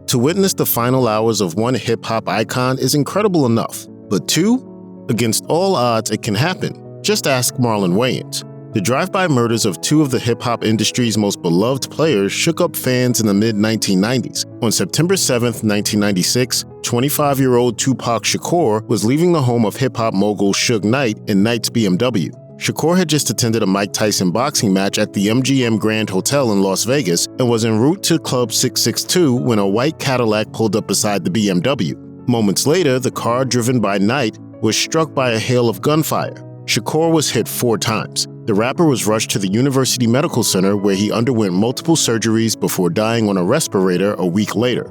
To witness the final hours of one hip-hop icon is incredible enough, but two? Against all odds, it can happen. Just ask Marlon Wayans. The drive-by murders of two of the hip-hop industry's most beloved players shook up fans in the mid-1990s. On September 7, 1996, 25-year-old Tupac Shakur was leaving the home of hip-hop mogul Suge Knight in Knight's BMW. Shakur had just attended a Mike Tyson boxing match at the MGM Grand Hotel in Las Vegas and was en route to Club 662 when a white Cadillac pulled up beside the BMW. Moments later, the car driven by Knight was struck by a hail of gunfire. Shakur was hit 4 times. The rapper was rushed to the University Medical Center where he underwent multiple surgeries before dying on a respirator a week later.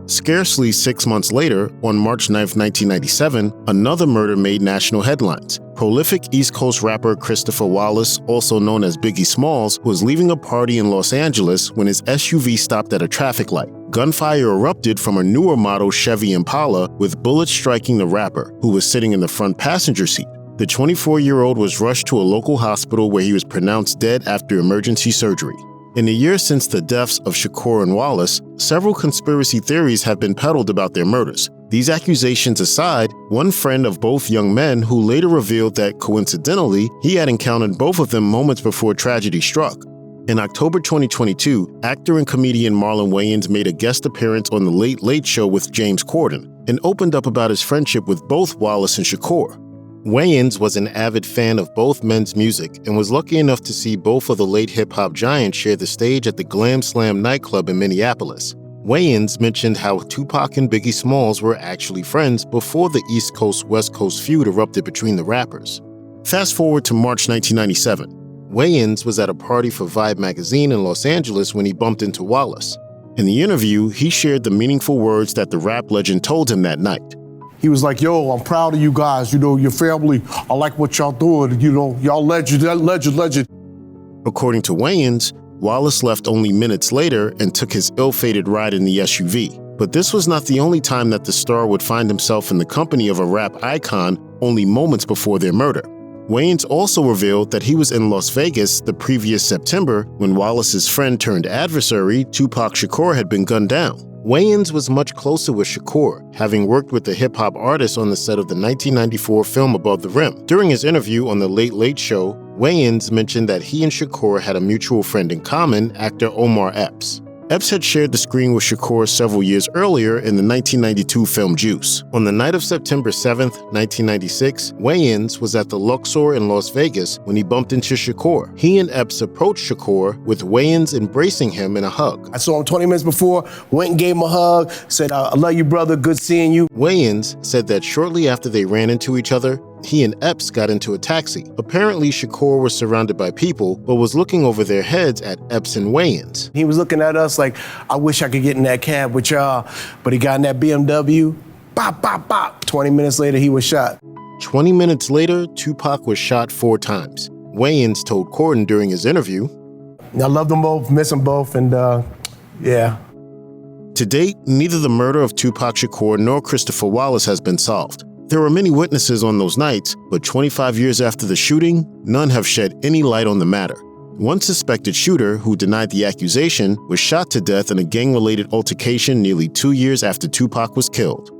Scarcely 6 months later, on March 9, 1997, another murder made national headlines. Prolific East Coast rapper Christopher Wallace, also known as Biggie Smalls, was leaving a party in Los Angeles when his SUV stopped at a traffic light. Gunfire erupted from a newer model Chevy Impala, with bullets striking the rapper, who was sitting in the front passenger seat. The 24-year-old was rushed to a local hospital where he was pronounced dead after emergency surgery. In the years since the deaths of Shakur and Wallace, several conspiracy theories have been peddled about their murders. These accusations aside, one friend of both young men who later revealed that, coincidentally, he had encountered both of them moments before tragedy struck. In October 2022, actor and comedian Marlon Wayans made a guest appearance on The Late Late Show with James Corden and opened up about his friendship with both Wallace and Shakur. Wayans was an avid fan of both men's music and was lucky enough to see both of the late hip-hop giants share the stage at the Glam Slam nightclub in Minneapolis. Wayans mentioned how Tupac and Biggie Smalls were actually friends before the East Coast-West Coast feud erupted between the rappers. Fast forward to March 1997. Wayans was at a party for Vibe magazine in Los Angeles when he bumped into Wallace. In the interview, he shared the meaningful words that the rap legend told him that night. He was like, yo, I'm proud of you guys. You know, your family, I like what y'all doing. You know, y'all legend. According to Wayans, Wallace left only minutes later and took his ill-fated ride in the SUV. But this was not the only time that the star would find himself in the company of a rap icon only moments before their murder. Wayans also revealed that he was in Las Vegas the previous September when Wallace's friend turned adversary, Tupac Shakur, had been gunned down. Wayans was much closer with Shakur, having worked with the hip-hop artist on the set of the 1994 film Above the Rim. During his interview on The Late Late Show, Wayans mentioned that he and Shakur had a mutual friend in common, actor Omar Epps. Epps had shared the screen with Shakur several years earlier in the 1992 film Juice. On the night of September 7, 1996, Wayans was at the Luxor in Las Vegas when he bumped into Shakur. He and Epps approached Shakur, with Wayans embracing him in a hug. I saw him 20 minutes before, went and gave him a hug, said, I love you, brother, good seeing you. Wayans said that shortly after they ran into each other, he and Epps got into a taxi. Apparently, Shakur was surrounded by people, but was looking over their heads at Epps and Wayans. He was looking at us like, I wish I could get in that cab with y'all, but he got in that BMW, bop, bop, bop. 20 minutes later, he was shot. 20 minutes later, Tupac was shot 4 times. Wayans told Corden during his interview, I love them both, miss them both, and yeah. To date, neither the murder of Tupac Shakur nor Christopher Wallace has been solved. There were many witnesses on those nights, but 25 years after the shooting, none have shed any light on the matter. One suspected shooter, who denied the accusation, was shot to death in a gang-related altercation nearly 2 years after Tupac was killed.